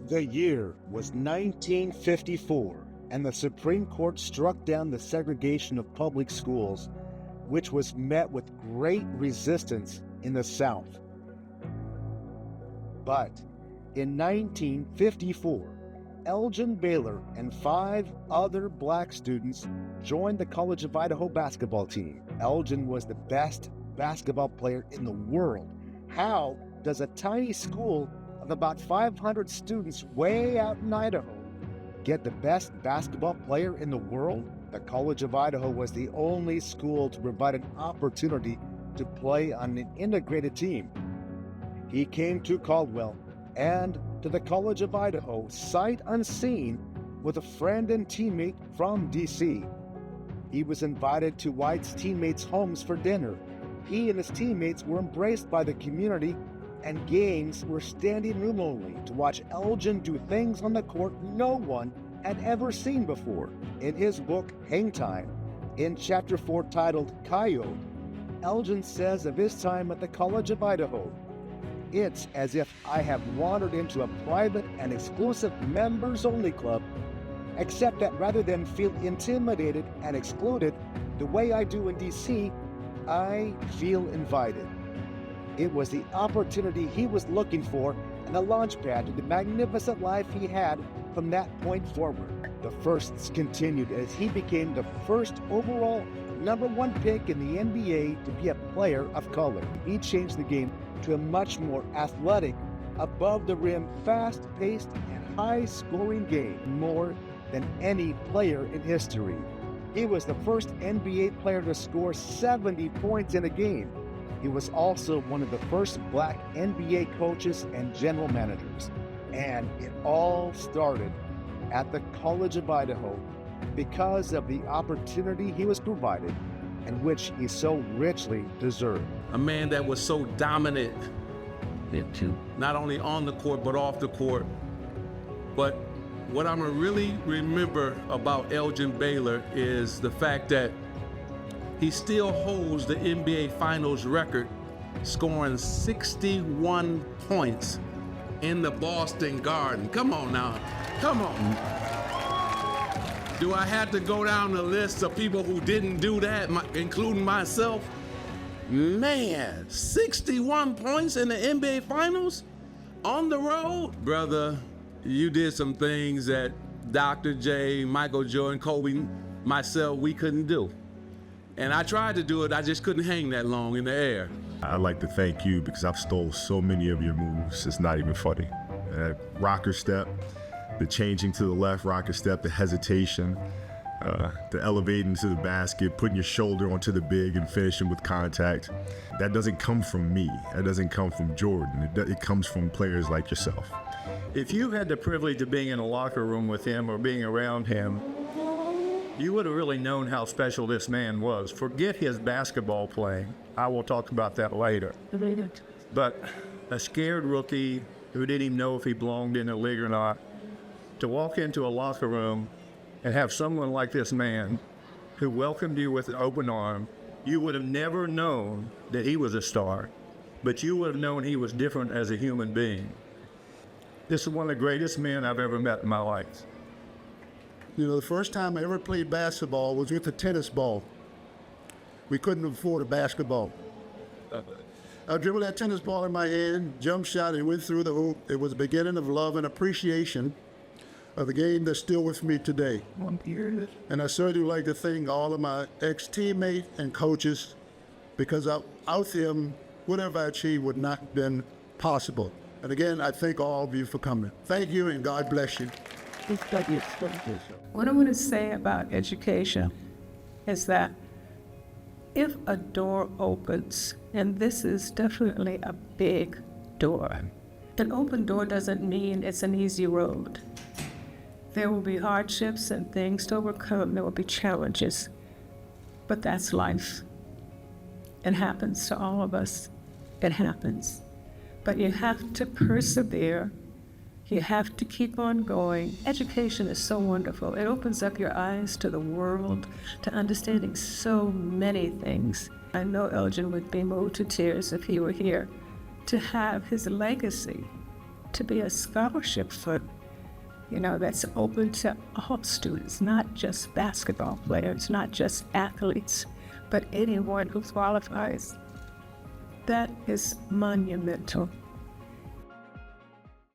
The year was 1954, and the Supreme Court struck down the segregation of public schools, which was met with great resistance in the South. But in 1954, Elgin Baylor and 5 other black students joined the College of Idaho basketball team. Elgin was the best basketball player in the world. How does a tiny school of about 500 students way out in Idaho get the best basketball player in the world? The College of Idaho was the only school to provide an opportunity to play on an integrated team. He came to Caldwell and to the College of Idaho sight unseen with a friend and teammate from D.C. He was invited to White's teammates' homes for dinner. He and his teammates were embraced by the community, and games were standing room only to watch Elgin do things on the court no one had ever seen before. In his book, Hang Time, in Chapter 4 titled Coyote, Elgin says of his time at the College of Idaho, "It's as if I have wandered into a private and exclusive members-only club, except that rather than feel intimidated and excluded the way I do in D.C., I feel invited." It was the opportunity he was looking for and a launchpad to the magnificent life he had from that point forward. The firsts continued as he became the first overall #1 pick in the NBA to be a player of color. He changed the game to a much more athletic, above-the-rim, fast-paced, and high-scoring game, more than any player in history. He was the first NBA player to score 70 points in a game. He was also one of the first black NBA coaches and general managers. And it all started at the College of Idaho because of the opportunity he was provided and which he so richly deserved. A man that was so dominant, not only on the court, but off the court. But what I'm gonna really remember about Elgin Baylor is the fact that he still holds the NBA Finals record, scoring 61 points in the Boston Garden. Come on now, come on. Do I have to go down the list of people who didn't do that, including myself? Man, 61 points in the NBA Finals on the road? Brother, you did some things that Dr. J, Michael Jordan, Kobe, myself, we couldn't do. And I tried to do it, I just couldn't hang that long in the air. I'd like to thank you because I've stole so many of your moves, it's not even funny. Rocker step, the changing to the left rocker step, the hesitation, the elevating to the basket, putting your shoulder onto the big and finishing with contact. That doesn't come from me, that doesn't come from Jordan, it comes from players like yourself. If you had the privilege of being in a locker room with him or being around him, you would have really known how special this man was. Forget his basketball playing. I will talk about that later. But a scared rookie who didn't even know if he belonged in the league or not, to walk into a locker room and have someone like this man who welcomed you with an open arm, you would have never known that he was a star, but you would have known he was different as a human being. This is one of the greatest men I've ever met in my life. You know, the first time I ever played basketball was with a tennis ball. We couldn't afford a basketball. I dribbled that tennis ball in my hand, jump shot, and went through the hoop. It was the beginning of love and appreciation of the game that's still with me today. And I certainly would like to thank all of my ex-teammates and coaches, because without them, whatever I achieved would not have been possible. And again, I thank all of you for coming. Thank you, and God bless you. What I want to say about education is that if a door opens, and this is definitely a big door, an open door doesn't mean it's an easy road. There will be hardships and things to overcome. There will be challenges, but that's life. It happens to all of us. It happens. But you have to persevere. You have to keep on going. Education is so wonderful. It opens up your eyes to the world, to understanding so many things. I know Elgin would be moved to tears if he were here, to have his legacy to be a scholarship for, that's open to all students, not just basketball players, not just athletes, but anyone who qualifies. That is monumental.